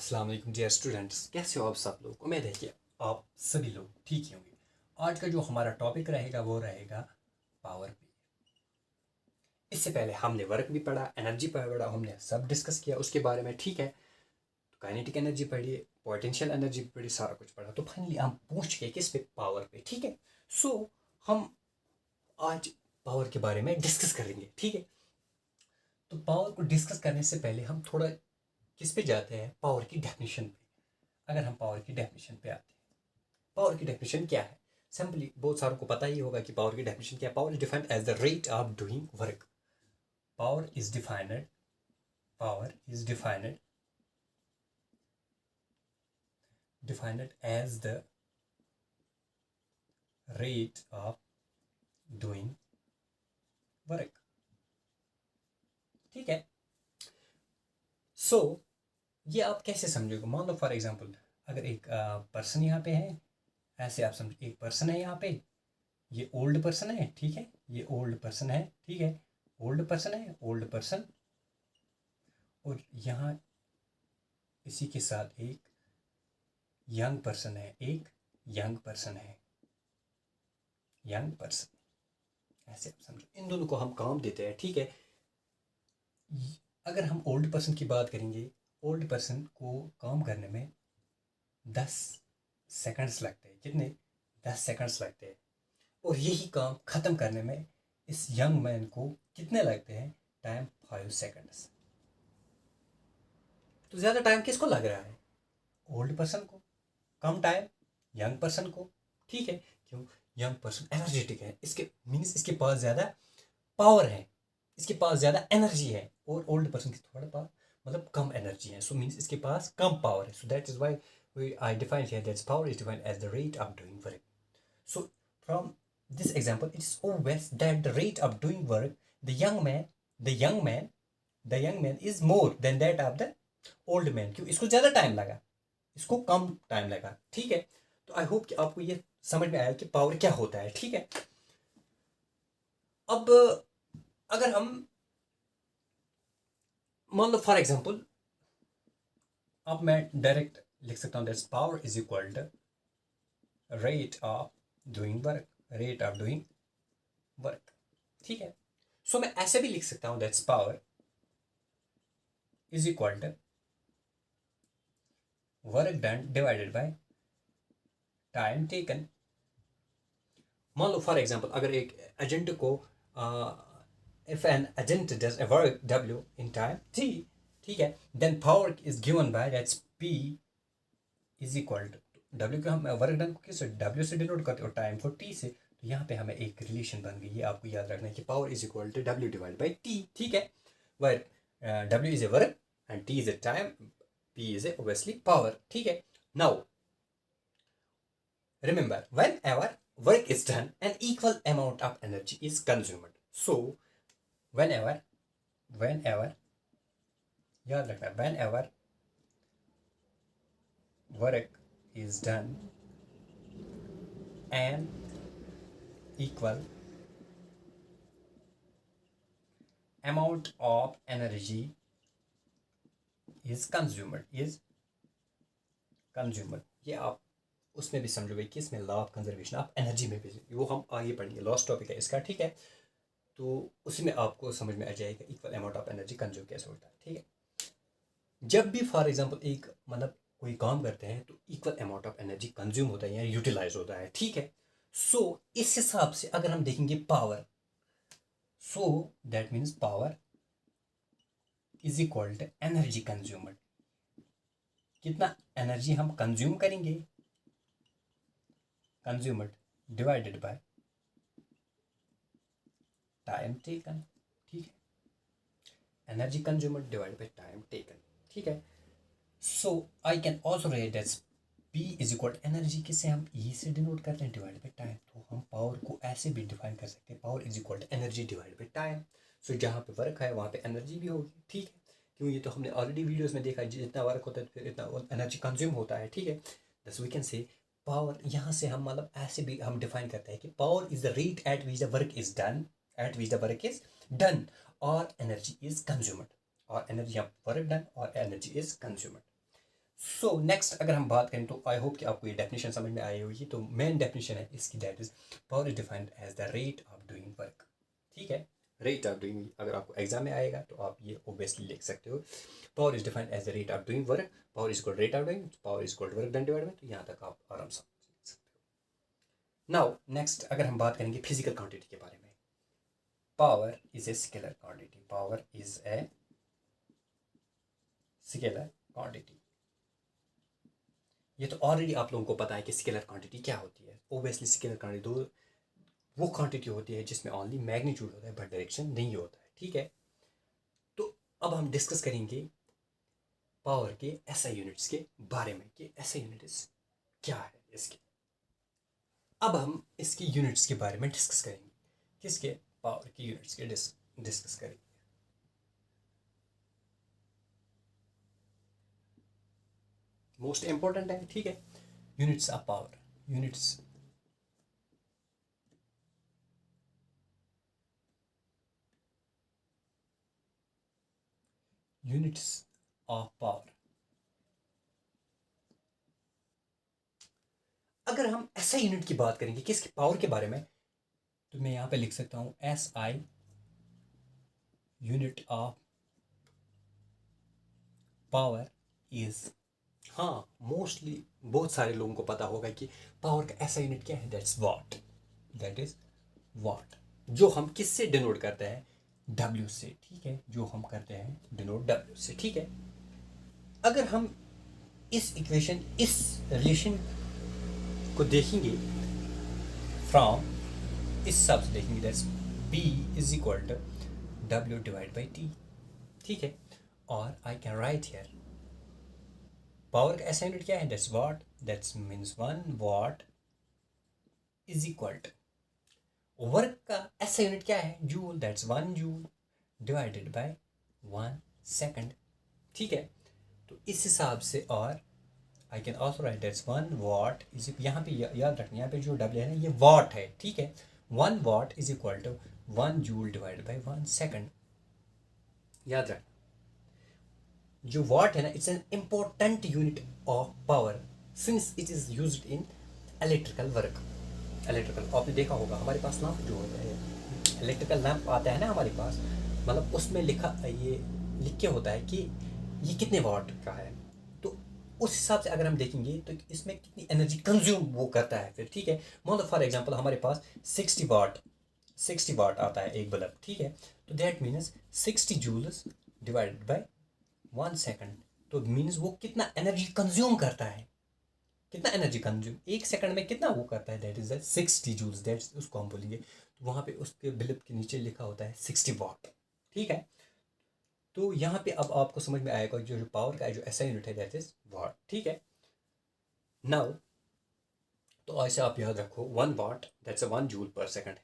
अस्सलाम वालेकुम dear students, कैसे हो आप सब लोग। उम्मीद है कि आप सभी लोग ठीक ही होंगे। आज का जो हमारा टॉपिक रहेगा वो रहेगा पावर पे। इससे पहले हमने वर्क भी पढ़ा, एनर्जी पढ़ा, हमने सब डिस्कस किया उसके बारे में, ठीक है। तो काइनेटिक एनर्जी पढ़ी, पोटेंशियल एनर्जी भी पढ़ी, सारा कुछ पढ़ा। तो फाइनली हम पहुंच गए किस पे, पावर पे, ठीक है। सो हम आज पावर के बारे में डिस्कस करेंगे, ठीक है। तो पावर को डिस्कस करने से पहले हम थोड़ा किस पे जाते हैं, पावर की डेफिनेशन पे। अगर हम पावर की डेफिनेशन पे आते हैं, पावर की डेफिनेशन क्या है। सिंपली बहुत सारों को पता ही होगा कि पावर की डेफिनेशन क्या है। Power is defined as the rate of doing work. Power is defined power is defined as the rate of doing work, ठीक है। सो ये आप कैसे समझोगे। मान लो फॉर एग्जांपल, अगर एक पर्सन यहाँ पे है, ऐसे आप समझो एक पर्सन है यहाँ पे, ये ओल्ड पर्सन है, ठीक है। ये ओल्ड पर्सन है, ठीक है। ओल्ड पर्सन है, ओल्ड पर्सन। और यहाँ इसी के साथ एक यंग पर्सन है, एक यंग पर्सन है, यंग पर्सन। ऐसे आप समझो इन दोनों को हम काम देते हैं, ठीक है। अगर हम ओल्ड पर्सन की बात करेंगे, ओल्ड पर्सन को काम करने में 10 सेकंड्स लगते हैं। कितने? 10 सेकंड्स लगते हैं। और यही काम ख़त्म करने में इस यंग मैन को कितने लगते हैं? Time 5 seconds. तो ज़्यादा टाइम किसको लग रहा है? ओल्ड पर्सन को। कम टाइम यंग पर्सन को, ठीक है। क्यों? यंग पर्सन एनर्जेटिक है, इसके मीन्स इसके पास ज़्यादा पावर है, इसके पास ज़्यादा एनर्जी है। और ओल्ड पर्सन की थोड़ा पास मतलब कम एनर्जी है, सो मीन्स इसके पास कम पावर है। So that is why I define here that power is defined as the rate of doing work. So from this example, it is obvious that the rate of doing work, the young man is more than that of the old man। क्यों? इसको ज़्यादा time लगा, इसको कम time लगा, ठीक है। तो I hope कि आपको ये समझ में आया कि पावर क्या होता है, ठीक है। अब अगर हम मान लो फॉर एग्जांपल, अब मैं डायरेक्ट लिख सकता हूँ that's power is equal to rate of doing work, rate of doing work, ठीक है। सो मैं ऐसे भी लिख सकता हूँ that's power is equal to work done divided by time taken. मान लो फॉर एग्जांपल, अगर एक एजेंट को if an agent does a work W in time T, ठीक है, then power is given by that's P is equal to W को हम work done को किस W से डिनोट करते हो, टाइम को T से। तो यहाँ पे हमें एक रिलेशन बन गई, ये आपको याद रखना है कि power is equal to W divide by T, ठीक है। Where W is a work and T is a time, P is a obviously power, ठीक है। Now remember, whenever work is done, an equal amount of energy is consumed. So whenever याद रखना, whenever work is done, an equal amount of energy is consumed। ये आप उसमें भी समझोगे कि इसमें law of conservation of energy में भी, वो हम आगे पढ़ेंगे, लास्ट टॉपिक है इसका, ठीक है। तो उसी में आपको समझ में आ जाएगा equal amount of energy consume कैसे होता है, ठीक है। जब भी फॉर एग्जांपल एक मतलब कोई काम करते हैं तो equal amount of energy consume होता है या यूटिलाइज होता है, ठीक है। सो इस हिसाब से अगर हम देखेंगे power, so that means power is equal to energy consumed. कितना एनर्जी हम कंज्यूम करेंगे, consumed divided by time taken, ठीक है। Energy consumed divided by time taken, ठीक है। So I can also write that's P is equal energy, किसे हम E से डिनोट करते हैं, डिवाइड बाई टाइम। तो हम पावर को ऐसे भी डिफाइन कर सकते हैं, power is equal energy divide by time. So जहाँ पे वर्क है वहाँ पे एनर्जी भी होगी, ठीक है। क्यों? ये तो हमने ऑलरेडी वीडियोस में देखा है, जितना वर्क होता है फिर इतना एनर्जी कंज्यूम होता है, ठीक है। दस वी कैन से पावर, यहाँ से हम मतलब ऐसे भी हम डिफाइन करते हैं कि power is the rate at which the work is done, और एनर्जी इज कंज्यूम्ड, और एनर्जी वर्क डन और energy is consumed. So next अगर हम बात करें तो आई होप कि आपको ये डेफिनेशन समझ में आई होगी। तो मेन डेफिनेशन है इसकी, that is power is defined as the rate of doing work. ठीक है, रेट ऑफ डूइंग, अगर आपको एग्जाम में आएगा तो आप ये ओबियसली लिख सकते हो। Power is defined as the rate of doing work, power is equal rate of doing, power is equal work done divide by, तो यहाँ तक आप आराम से लिख सकते हो। नाउ नेक्स्ट अगर हम बात करेंगे फिजिकल क्वांटिटी के बारे में, power is a scalar quantity, power is a scalar quantity. ये तो ऑलरेडी आप लोगों को पता है कि स्केलर क्वांटिटी क्या होती है। ओबियसली स्केलर क्वांटिटी दो वो क्वांटिटी होती है जिसमें ओनली मैग्नीट्यूड होता है बट डायरेक्शन नहीं होता है। ठीक है, तो अब हम डिस्कस करेंगे पावर के एसआई यूनिट्स के बारे में कि एसआई यूनिट्स क्या है इसके। अब हम इसकी यूनिट्स के बारे में डिस्कस करेंगे, किसके, पावर की यूनिट्स के डिस्कस करेंगे। मोस्ट इंपॉर्टेंट है। ठीक है, units of power, units units of power. अगर हम एसआई यूनिट की बात करेंगे किसकी, पावर के बारे में, तो मैं यहां पे लिख सकता हूं SI unit of power is, हाँ मोस्टली बहुत सारे लोगों को पता होगा कि पावर का ऐसा यूनिट क्या है, that's watt, that is what, जो हम किससे डिनोट करते हैं, डब्ल्यू से। ठीक है, जो हम करते हैं डिनोट डब्ल्यू से। ठीक है, अगर हम इस इक्वेशन, इस रिलेशन को देखेंगे फ्रॉम, इस हिसाब से देखेंगे, that's P is equal to W divide by T. ठीक है, और I can write here power का ऐसा यूनिट क्या है, that's watt, that's means 1 watt is equal to work का ऐसा यूनिट क्या है, joule, that's 1 joule divided by 1 second. ठीक है, तो इस हिसाब से, और I can also write that's 1 watt is, यहाँ पे याद रखना, यहाँ पे जो डब्ल्यू है ना ये वाट है। ठीक है, 1 watt is equal to 1 joule divided by 1 second. याद रखना, जो वाट है ना, it's an important unit of power since it is used in electrical work. Electrical आपने देखा होगा, हमारे पास लैंप जो होता है, इलेक्ट्रिकल लैंप आता है ना हमारे पास, मतलब उसमें ये लिख के होता है कि ये कितने वाट का है। तो उस हिसाब से अगर हम देखेंगे तो इसमें कितनी एनर्जी कंज्यूम वो करता है फिर। ठीक है, मान लो फॉर एग्जांपल हमारे पास 60 वाट आता है एक बल्ब। ठीक है, तो that means 60 joules divided by 1 second, तो मीन्स वो कितना एनर्जी कंज्यूम करता है, कितना एनर्जी कंज्यूम एक सेकंड में कितना वो करता है, दैट इज 60 जूल्स, दैट्स उसको हम बोलेंगे। तो वहाँ पे उसके बिलिप के नीचे लिखा होता है 60 वाट। ठीक है, तो यहाँ पे अब आपको समझ में आएगा जो पावर का जो ऐसा यूनिट है दैट इज वाट। ठीक है, नाउ तो ऐसे आप याद रखो 1 watt that's 1 joule per second.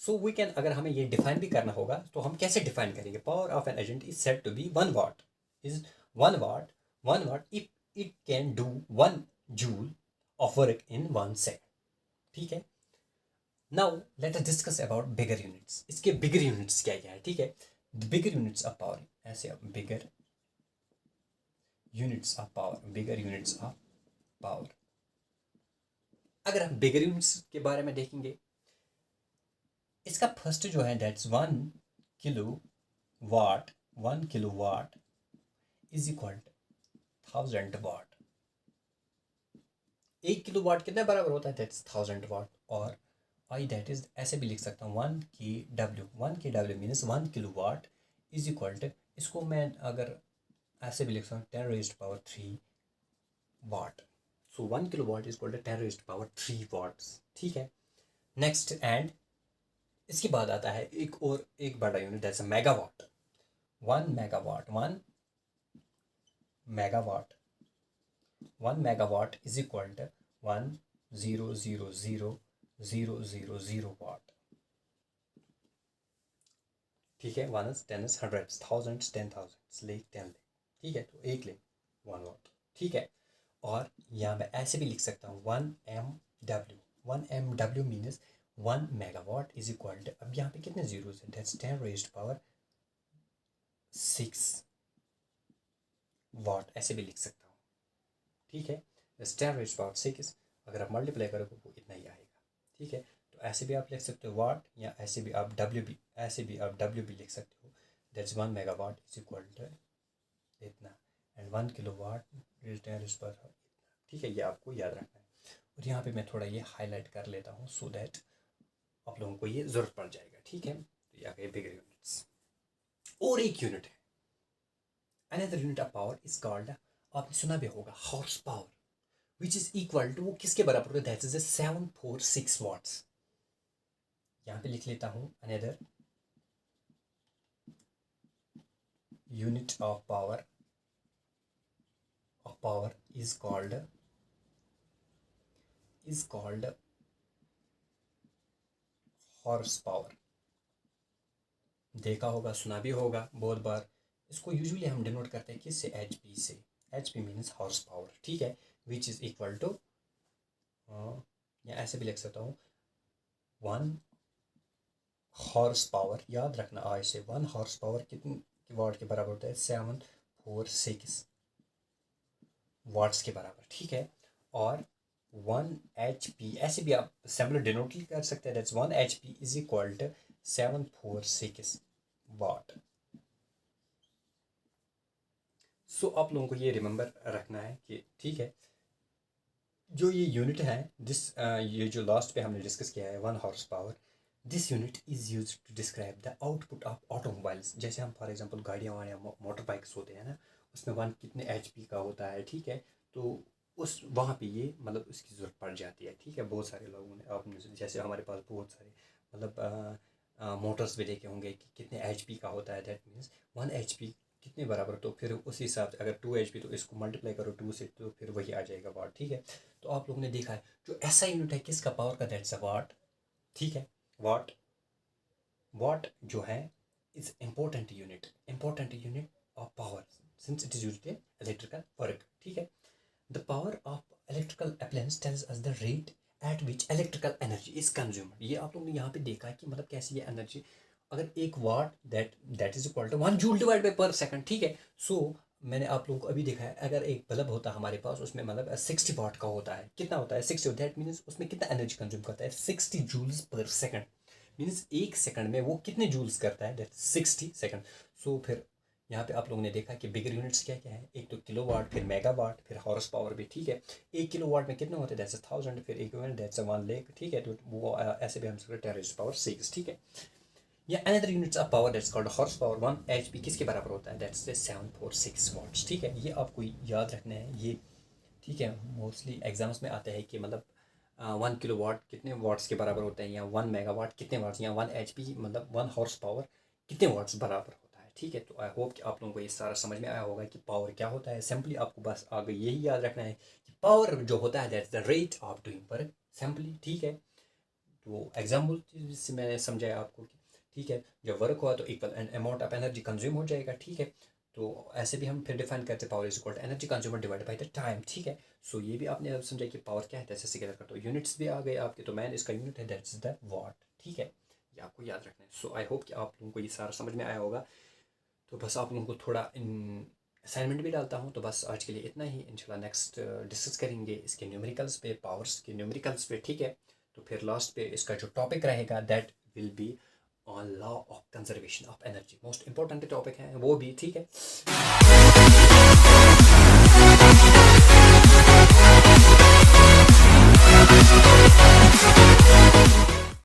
So we can, अगर हमें ये डिफाइन भी करना होगा तो हम कैसे डिफाइन करेंगे, power of an agent is said to be 1 watt, is 1 watt, 1 watt if it can do 1 joule of work in 1 second. ठीक है, now let us discuss about bigger units. इसके बिगर यूनिट्स क्या क्या है। ठीक है, बिगर units of power, ऐसे bigger units of power, bigger units of power. अगर हम बिगर यूनिट्स के बारे में देखेंगे, इसका फर्स्ट जो है that's 1 kilowatt, 1 kilowatt is equal to 1000 watt. 1 kilowatt कितने बराबर होता है, दैट्स 1000 वाट। और आई दैट इज ऐसे भी लिख सकता हूँ 1 K W means 1 kilowatt is equal to, इसको मैं अगर ऐसे भी लिख सकता हूँ 10 raised power 3 watt. So 1 kilowatt is equal to 10 raised power 3 watts. ठीक है, नेक्स्ट एंड इसके बाद आता है एक बड़ा unit that's megawatt. 1 megawatt, 1 megawatt is equal to 1,000,000 watt. ठीक है, 1 10 100 थाउजेंड्स 10,000 लेख 10 लेख। ठीक है, तो एक लेख 1 वाट। ठीक है, और यहाँ मैं ऐसे भी लिख सकता हूँ 1 MW means 1 megawatt is equal to, अब यहाँ पे कितने जीरोस हैं, दैट्स 10 रेज्ड पावर 6 वाट, ऐसे भी लिख सकता हूँ। ठीक है। 10⁻⁶, अगर आप मल्टीप्लाई करोगे वो इतना ही आएगा, ठीक है। तो ऐसे भी आप लिख सकते हो वाट, या ऐसे भी आप डब्ल्यू भी लिख सकते हो। That's 1 megawatt is equal to इतना, एंड 1 किलोवाट इज 10⁻, ठीक है। ये आपको याद रखना है। और यहाँ पे मैं थोड़ा ये हाईलाइट कर लेता हूँ सो दैट आप लोगों को ये ज़रूरत पड़ जाएगा, ठीक है। तो ये आ गए बिगर यूनिट्स। और एक यूनिट है, another unit of power is called, आपने सुना भी होगा, horsepower, which is equal to, वो किसके बराबर होता है, दैट इज 746 वाट्स। यहाँ पे लिख लेता हूँ, another unit of power is called horse power. देखा होगा, सुना भी होगा बहुत बार। इसको यूजुअली हम डिनोट करते हैं किससे, HP से। HP मीन्स हॉर्स पावर, ठीक है, विच इज इक्वल टू, या ऐसे भी लिख सकता हूँ 1 हॉर्स पावर, याद रखना आज से, 1 हॉर्स पावर कितने वाट के बराबर होता है, 746 वाट्स के बराबर, ठीक है। और 1 HP, ऐसे भी आप सिंपल डिनोट कर सकते हैं, that's 1 HP is equal to 746 watt. So आप लोगों को ये रिमेंबर रखना है कि, ठीक है, जो ये यूनिट है ये जो लास्ट पे हमने डिस्कस किया है 1 horsepower, this unit is use to describe the output of automobiles. जैसे हम फॉर एग्जांपल गाड़ियाँ वाड़ियाँ मोटर बाइक्स होते हैं ना, उसमें 1 कितने HP का होता है, ठीक है। तो उस वहाँ पे ये मतलब उसकी ज़रूरत पड़ जाती है, ठीक है। बहुत सारे लोगों ने, आपने जैसे हमारे पास बहुत सारे मतलब मोटर्स भी देखे होंगे कि कितने HP का होता है, दैट मीन्स 1 HP कितने बराबर, तो फिर उस हिसाब से अगर 2 HP तो इसको मल्टीप्लाई करो 2 से, तो फिर वही आ जाएगा वाट, ठीक है। तो आप लोगों ने देखा है जो ऐसा यूनिट है किसका, पावर का, दैट्स अ वाट, ठीक है। वाट जो है is important unit of power since it is used in electrical work, ठीक है। The power of electrical appliance tells us the rate at which electrical energy is consumed. ये आप लोगों ने यहाँ पे देखा है कि मतलब कैसी ये एनर्जी, अगर 1 watt that is equal to 1 joule divide by per second, ठीक है। सो मैंने आप लोगों को अभी देखा है, अगर एक बल्ब होता है हमारे पास, उसमें मतलब 60 वाट का होता है, कितना होता है 60, दैट मीन्स उसमें कितना एनर्जी कंज्यूम करता है, 60 joules per second, means 1 second में वो कितने जूल्स करता है, दैट 60 सेकंड। सो फिर यहाँ पे आप लोगों ने देखा कि बिगर यूनिट्स क्या क्या है, एक तो किलोवाट, फिर मेगावाट, फिर हॉर्स पावर भी, ठीक है। 1 किलोवाट में कितना होता है, दैट्स 1000, फिर इक्विवेलेंट दैट्स 1 लाख, ठीक है। तो वो ऐसे भी हम 10⁻⁶, ठीक है। या another units of power that's called horse power, 1 HP किसके बराबर होता है, दैट्स 746 वाट्स, ठीक है। ये आपको याद रखना है ये, ठीक है। मोस्टली एग्जाम्स में आता है कि मतलब 1 किलोवाट कितने वाट्स के बराबर होता है, या 1 मेगावाट कितने वाट्स, या 1 HP मतलब 1 हॉर्स पावर कितने वाट्स बराबर होता है, ठीक है। तो आई होप कि आप लोगों को ये सारा समझ में आया होगा कि पावर क्या होता है। सिंपली आपको बस आगे यही याद रखना है कि पावर जो होता है that's the rate of doing work, simply, ठीक है। तो एग्जाम्पल से मैंने समझाया आपको कि, ठीक है, जब वर्क हुआ तो equal and amount of energy consume हो जाएगा, ठीक है। तो ऐसे भी हम फिर डिफाइन करते हैं power is equal to energy consumer divide by the time, ठीक है। सो ये भी आपने अब समझा कि पावर क्या है, ऐसे से क्या करते हो। यूनिट्स भी आ गए आपके, तो मैंने इसका यूनिट है दैट्स द वाट, ठीक है। ये आपको याद रखना है। सो आई होप कि आप लोगों को ये सारा समझ में आया होगा। तो बस आप लोगों को थोड़ा असाइनमेंट भी डालता हूँ। तो बस आज के लिए इतना ही, इंशाल्लाह नेक्स्ट डिस्कस करेंगे इसके न्यूमेरिकल्स पे, पावर्स के न्यूमेरिकल्स पे, ठीक है। तो फिर लास्ट पे इसका जो टॉपिक रहेगा that will be on law of conservation of energy, most important topic है वो भी, ठीक है।